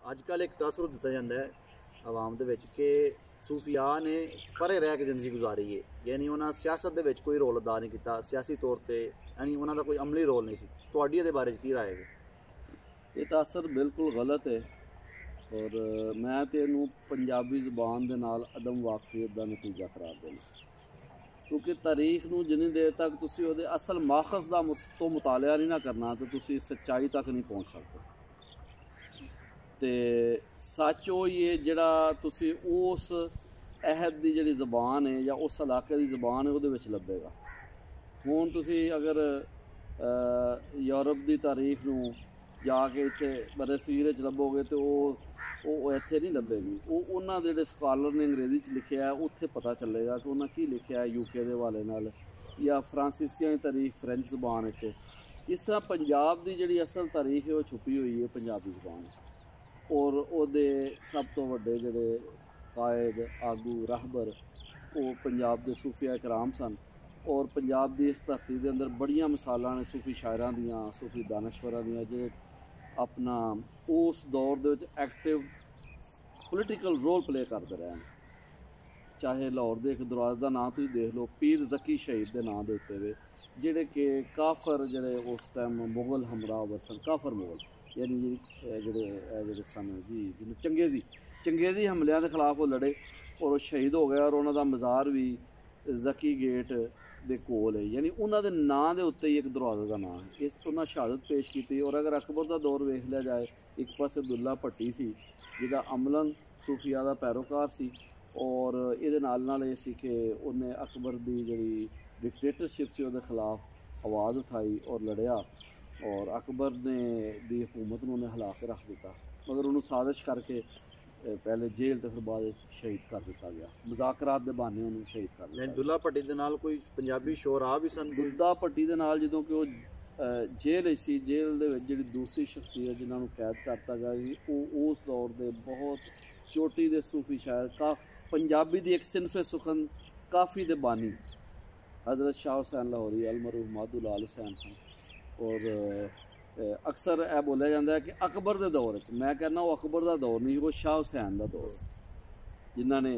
अजकल एक तसर दिता जाता है आवाम दे विच कि सूफिया ने परे रह के जिंदगी गुजारी है, यानी उन्होंने सियासत दे विच कोई रोल अदा नहीं किया, सियासी तौर पर यानी उन्होंने कोई अमली रोल नहीं सी। तुहाडी इहदे बारे च की राय है? ये तसर बिल्कुल गलत है और मैं तो इनू पंजाबी ज़बान दे नाल अदम वाकफियत का नतीजा करार देना, क्योंकि तारीख नू जिन्नी देर तक तुसी उहदे असल माखज़ दा तो मुतालिया नहीं ना करना तो तुसी सच्चाई तक नहीं पहुँच सकते। तो सच वो ये जिहड़ा तुसी उस अहद की जिहड़ी ज़बान है या उस इलाके की ज़बान है उहदे विच लभेगा। हुण तुसी अगर यूरोप की तारीख नू जाके इत्थे बरसीर च लभोगे तो वो इत्थे नहीं लभेगी। वो उन्हां दे जिहड़े स्कॉलर ने अंग्रेज़ी च लिखिया है उत्थे पता चलेगा कि उन्हें की लिखिया है यूके के हवाले नाल या फ्रांसीसियां की तारीख फ्रेंच ज़बान च। इस तरह पंजाब की जिहड़ी असल तारीख है वो छुपी हुई है पंजाबी ज़बान और उहदे सब तो वड्डे जिहड़े कायद आगू राहबर वो पंजाब के सूफिया कराम सन और पंजाब की इस धरती के अंदर बड़ियां मिसालां ने सूफी शायरां दियां, सूफी दानश्वरां दियां जिहड़े अपना उस दौर दे विच एक्टिव पोलिटिकल रोल प्ले करते रहे। चाहे लाहौर के एक दरवाजे का नाम तुसीं देख लो, पीर ज़की शहीद के नाम के उत्ते वे जिहड़े कि काफर जिहड़े उस टाइम मुगल हमरावर सन, काफर मुगल यानी जिहड़े सन जी जिन्हें चंगेज़ी हमलियां के खिलाफ वो लड़े और वो शहीद हो गए और उन्हों का मज़ार भी ज़की गेट दे कोल है, यानी उन्होंने नाम के उत्ते ही एक दरवाजे का नाम है। इस उन्हें शहादत पेश की। और अगर अकबर का दौर वेख लिया जाए, एक पास अब्दुल्ला भट्टी सी जिहदा अमलन सूफिया का पैरोकार सी और ये नाल ये सी कि उन्हें अकबर की जिहड़ी डिक्टेटरशिप से उहदे खिलाफ आवाज़ उठाई और लड़िया और अकबर ने दी हुकूमत नूं उन्हें हिला के रख दिता, मगर उन्होंने साजिश करके पहले जेल तो फिर बाद शहीद कर दिता गया, मुज़ाकरात दे बहाने उन्होंने शहीद कर दिया। दुल्ला भट्टी दे नाल कोई पंजाबी शोरा भी सन? दुल्ला भट्टी दे नाल जदों कि वो जेल सी, जेल दे विच जिहड़ी दूसरी शख्सियत जिन्हां नूं कैद करता गया कि वो उस दौर दे बहुत चोटी दे सूफी शायर का पंजाबी दी एक सिनफे सुखन काफ़ी दे बानी हज़रत शाह हुसैन लाहौरी अलमरूफ माधू लाल हुसैन सन। और अक्सर यह बोलिया जाता है कि अकबर के दौर च, मैं कहना वो अकबर का दौर नहीं, वो शाह हुसैन का दौर जिन्हों ने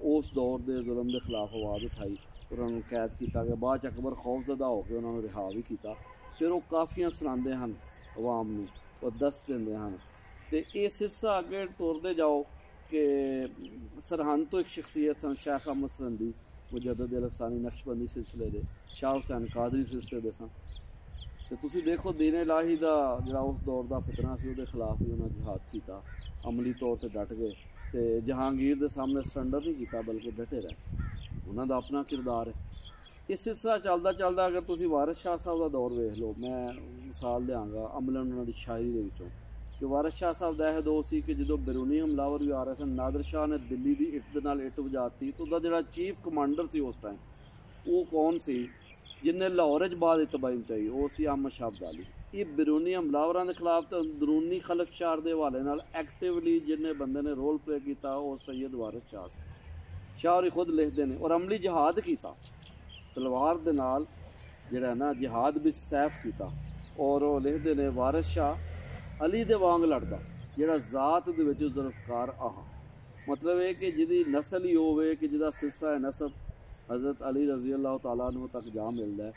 उस दौर के जुल्म के खिलाफ आवाज़ उठाई, उन्होंने कैद किया गया। बाद अकबर खौफजदा होकर उन्होंने रिहा भी किया। फिर वो काफ़ियाँ सुनाते हैं अवाम में और दस देंगे हैं। तो ये सिलसिला अगे तोड़ते जाओ कि सरहंद तो एक शख्सियत सन शेख अहमद सरहंदी मुजद्दिद अल-अफ़सानी नक्शबंदी सिलसिले दे, शाह हुसैन कादरी सिलसिले दे सन। तो तुसी देखो दीन इलाही का जो उस दौर का फितना से उसके खिलाफ भी उन्होंने जिहाद किया, अमली तौर पर डट गए। तो जहांगीर के सामने सरेंडर नहीं किया बल्कि डटे रहे, उन्होंने अपना किरदार है। इस सिलसिला चलता चलता अगर तुसी वारिस शाह साहब का दौर वेख लो, मैं मिसाल देंगा अमलन उन्होंने शायरी के विचों कि वारिस शाह साहब का यह दौर से कि जो बैरूनी हमलावर भी आ रहे थे, नादिर शाह ने दिल्ली की इट के नाल इट वजाती तो उसका जो चीफ कमांडर से उस टाइम वो कौन सी जिन्हें लाहौर बाद इतबाई मचाई, वो सी अहमद शाह अब्दाली। ये बैरूनी हमलावरों के खिलाफ तो अंदरूनी खलफशार के हवाले नाल एक्टिवली जिन्हें बंदे ने रोल प्ले किया वो सैयद वारिस शाह से शाह और खुद लिखते हैं और अमली जिहाद किया तलवार के नाल जिहड़ा ना जिहाद भी सैफ किया। और वो लिखते हैं वारिस शाह अली दे वांग लड़दा जिहड़ा जात दे विच जुल्फकार आह, मतलब है कि जिहदी नस्ल ही होवे कि जिहदा सिलसिला नसब हज़रत अली रज़ी अल्लाह तआला अन्हु तक जा मिलता है,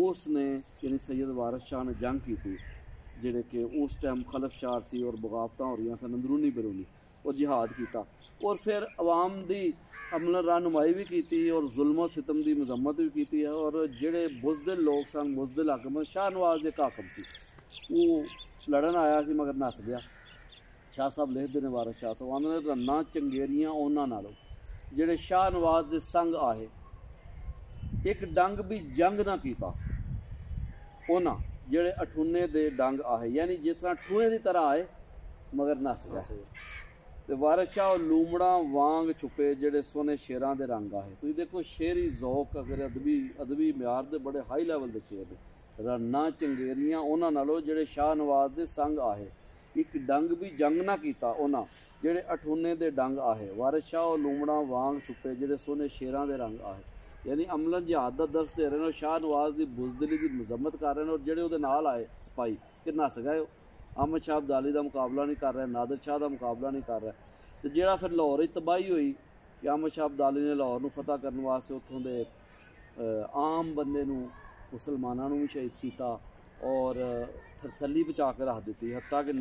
उसने यानी सैयद वारिस शाह ने जंग की थी जिहड़े कि उस टाइम खलफशार सी और बगावतां हो रही सन अंदरूनी बैरूनी और जिहाद किया और फिर अवाम की अमल रहनुमाई भी की और जुल्म सितम की मजम्मत भी की है। और जिहड़े बुज़दिल लोग सन, बुज़दिल हाकम शाह नवाज के हाकम सी, वो लड़न आया सी मगर नस गया। शाह साहब लिखते हैं वारिस शाह साहब आंदे ने रन्ना चंगेरियां उन्हां नालों जिहड़े शाह नवाज के संग आए, एक डंग भी जंग ना किया उन्हां जिहड़े अठूने दे डंग आए, यानी जिस तरह ठूए की तरह आए मगर नस गए। तो वारिस शाह लूमड़ा वांग छुपे जिहड़े सोने शेरां दे रंग आए। तुसीं देखो शेरी ज़ौक अगर अदबी म्यार दे बड़े हाई लैवल के शेर ने। रन्ना चंगेरियां उन्हां नालों जिहड़े शाह नवाज दे संग आए, एक डंग भी जंग ना किया उन्हां जिहड़े अठूने दे डंग आए। वारिस शाह लूमड़ा वांग छुपे जिहड़े सोने शेरां दे रंग आए, यानी अमलन जिहाद का दर्स दे रहे हैं और शाह नवाज की बुज़दिली की मजम्मत कर रहे हैं। और जिहड़े उहदे नाल आए सिपाही कि नस गए अहमद शाह अब्दाली का मुकाबला नहीं कर रहा, नादिर शाह का मुकाबला नहीं कर रहा। तो जो फिर लाहौर तबाही हुई कि अहमद शाह अब्दाली ने लाहौर को फतह करने वास्ते उत्थों के आम बंदे मुसलमानों भी शहीद किया और थरथली बचा के रख दी, हत्ता कि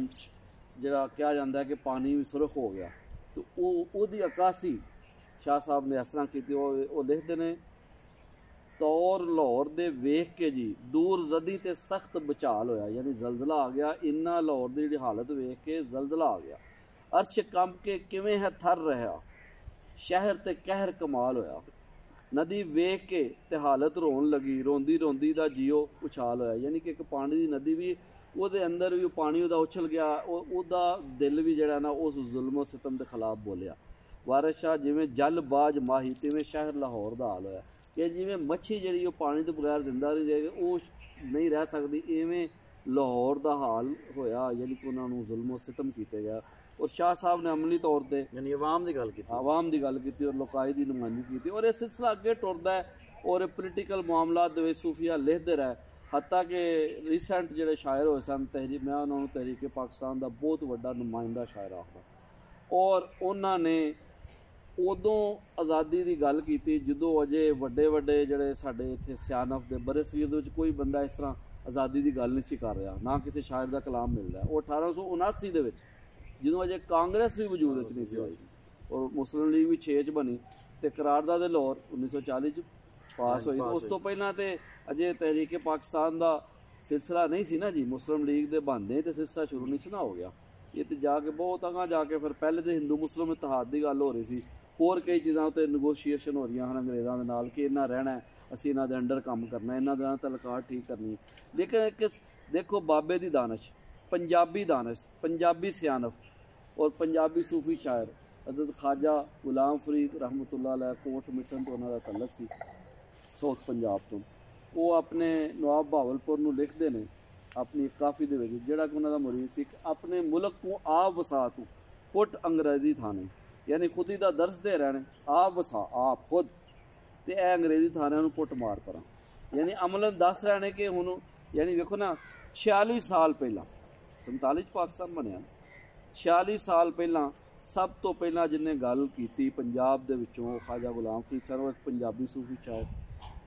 जरा कहा जाता है कि पानी भी सुरख हो गया। तो वो अक्सी शाह साहब ने इस तरह की, वो लिखते हैं तौर लाहौर दे वेख के जी दूर जदी ते सख्त बचाल होया, यानी जलजला आ गया। इन्ना लाहौर की जी हालत वेख के जलजला आ गया। अर्श कंब के किवें है थर रहा, शहर ते कहर कमाल होया। नदी वेख के ते हालत रोन लगी, रोंदी रोंदी दा जियो उछाल होया। यानी कि एक पानी की नदी भी ਉਹਦੇ अंदर भी पानी ਉਹਦਾ उछल गया, ਉਹਦਾ दिल भी ਜਿਹੜਾ ना उस जुल्म सितम के खिलाफ बोलिया। वारिस शाह जिमें जल बाज माही तिवें शहर लाहौर का हाल होया कि जिमें मच्छी जी पानी तो बगैर जिंदा नहीं रहेगी, वो नहीं रह सकती, इवें लाहौर का हाल होया। यानी कि उन्होंने जुल्म सितम किया गया। और शाह साहब ने अमली तौर पर यानी आवाम की गल की, आवाम की गल की और लोकाई की नुमाइंदगी की। और यह सिलसिला अगे टुरदा है और पोलिटिकल मामलात सूफिया लिखते रहे। हत्ता कि रीसेंट जो शायर होए सन मैं उन्होंने तहरीक पाकिस्तान का बहुत बड़ा नुमाइंदा शायर आखदा, और उन्होंने उदों आज़ादी की गल की जो अजे वड्डे वड्डे जोड़े साडे इत्थे सियानफ दे बरे सगीर कोई बंदा इस तरह आज़ादी की गल नहीं कर रहा, ना किसी शायर का कलाम मिलता है। वो 1879 जो अजे कांग्रेस भी वजूद नहीं सी आई और मुस्लिम लीग भी 6 बनी, तो करारदाद लाहौर 1940 पास हुई। उस तो पहला तो अजे तहरीक पाकिस्तान का सिलसिला नहीं सी ना जी, मुस्लिम लीग के बनते तो सिलसिला शुरू नहीं सी ना हो गया। ये तो जाके बहुत अगां जाके फिर पहले तो हिंदू मुस्लिम इतिहाद की गल हो रही सी, होर कई चीज़ों उत्ते नगोशिएशन हो रही हैं अंग्रेज़ों के नाल कि इन्ना रहना है, असीं इन्हां दे अंडर काम करना, इन्हां दे तलकार ठीक करनी। लेकिन एक देखो बाबे दी दानश, पंजाबी सियानफ और पंजाबी सूफी शायर हज़रत ख्वाजा गुलाम फरीद रहमतुल्लाह अलैह कोट मिठन तो उन्होंने तलक सी साउथ पंजाब तो, वो अपने नवाब बहावलपुर नूं लिखते हैं अपनी काफ़ी दे विच जिहड़ा कि उन्हां दा मुरीद सी, अपने मुल्क को आप वसा तू पुट अंग्रेज़ी थाने, यानी खुद ही दा दर्स दे रहने आप वसा आप खुद ते ए अंग्रेज़ी थाने नूं पुट मार करा। यानी अमलन दस रहने कि हुण यानी देखो ना 46 साल पहला 47 पाकिस्तान बनिया, 46 साल पहला सब तो पहला जिन्हें गल की पंजाब दे विचों ख्वाजा गुलाम फरीद साहब, एक पंजाबी सूफी शायर।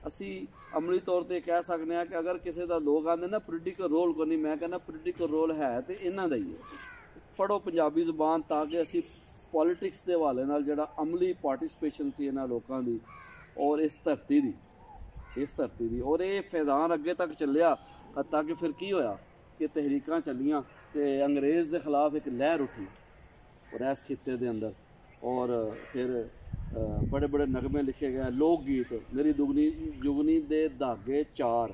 असी अमली तौर पर कह सकते हैं कि अगर किसी का लोग आते ना पोलिटिकल रोल को नहीं, मैं कहना पोलिटिकल रोल है तो इन्हों का ही है। पढ़ो पंजाबी जबान ताकि असी पॉलिटिक्स के हवाले नाल जिहड़ा अमली पार्टिसिपेशन सी इन्हां लोकां दी और इस धरती दी और ये फैज़ान अगे तक चलिया। हत्ता कि फिर की होया कि तहरीकां चलियां ते अंग्रेज़ के खिलाफ एक लहर उठी और इस खिते के अंदर, और फिर बड़े बड़े नगमे लिखे गए, लोक गीत मेरी दुगनी जुगनी दे धागे 4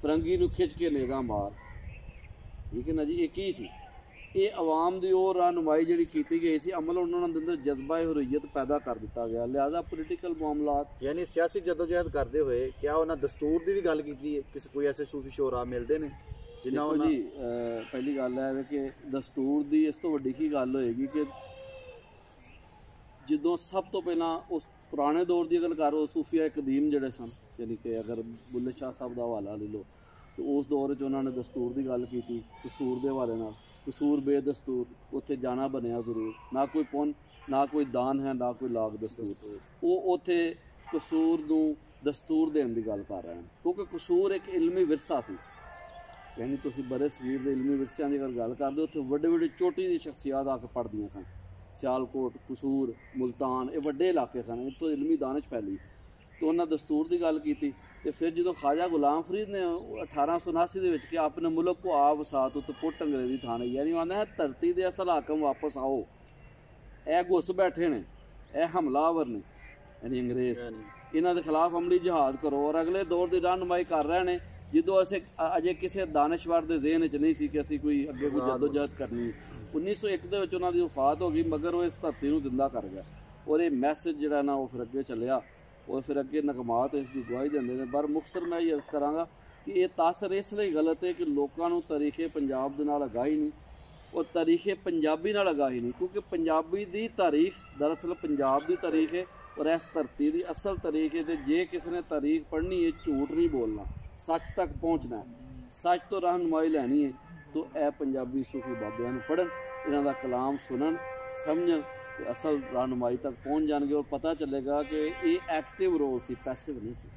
फरंगी नूं खिच के नेगा मार, ठीक है ना जी। एक ही सी ये आवाम की वो रहनुमाई जी की गई सी, अमल उन्होंने अंदर जज्बा हुर्रियत पैदा कर दिता गया। लिहाजा पोलिटिकल मामलात यानी सियासी जदोजहद करते हुए क्या उन्हें दस्तूर की भी गल की है? किसी कोई ऐसे सूफी शोरा मिलते हैं जिन्हों जी पहली गल है कि दस्तूर की इस तो वड्डी की गल होएगी कि जो सब तो पहला उस पुराने दौर की गल करो सूफिया कदीम जड़े सन, यानी कि अगर बुल्ले शाह साहब का हवाला ले लो तो उस दौर च उन्होंने दस्तूर की गल की, कसूर के हवाले नाल, कसूर बेदस्तूर, उत्थे जाना बनया जरूर, ना कोई पुन ना कोई दान है ना कोई लाग दस्तूर, वो उत्थे कसूर नूं दस्तूर देने की गल कर रहे हैं क्योंकि कसूर एक इलमी विरसा सी। यानी तुसीं बड़े सगीर के इलमी विरसियां की गल करते हो, उत्थे वड्डे वड्डे चोटी दी शख्सियत आके पढ़दियां सन, सियालकोट कसूर मुल्तान ये वड्डे इलाके सन, इत्थों इलमी दानश फैली। तो उन्हें दस्तूर की गल की तो फिर जो ख्वाजा गुलाम फरीद ने 1879 के अपने मुल्क को आप वसा तो पुट अंग्रेजी थाने, यानी आना है धरती के असल हाकम वापस आओ, ए घुस बैठे ने ए हमलावर ने यानी अंग्रेज़, इन्हों के खिलाफ अमली जिहाद करो। और अगले दौर की रहनुमाई कर रहे हैं जो अजे किसी दानशवर के जेहन च नहीं सी कि असी कोई अगे कोई जदोजहद करनी। 1901 के उन्होंने वफात हो गई मगर वो इस धरती को जिंदा कर गया और ये मैसेज जोड़ा ना वो फिर अगे चलिया और फिर अगे नगमात इसकी गवाही देंगे ने। पर मुख्तसर मैं ये अर्ज़ कराँगा कि ये तासर इसलिए गलत है कि लोगों को तारीखे पंजाब के नाल आगाही नहीं और तारीखे पंजाबी नाल आगाही नहीं, क्योंकि पंजाबी की तारीख दरअसल पंजाब की तारीख है और इस धरती की असल तारीख है। तो जे किसी ने तारीख पढ़नी है झूठ नहीं बोलना, सच तक पहुँचना है, सच तो रहनुमाई लैनी है ਤੋਂ ਇਹ ਪੰਜਾਬੀ ਸੂਫੀ ਬਾਬਿਆਂ ਨੂੰ ਪੜ੍ਹਨ, ਇਹਨਾਂ ਦਾ ਕਲਾਮ ਸੁਣਨ, ਸਮਝਣ ਤੇ ਅਸਲ ਰਹਿਨੁਮਾਈ ਤੱਕ ਪਹੁੰਚ ਜਾਣਗੇ ਔਰ ਪਤਾ ਚੱਲੇਗਾ ਕਿ ਇਹ ਐਕਟਿਵ ਰੋਲ ਸੀ, ਪੈਸਿਵ ਨਹੀਂ ਸੀ।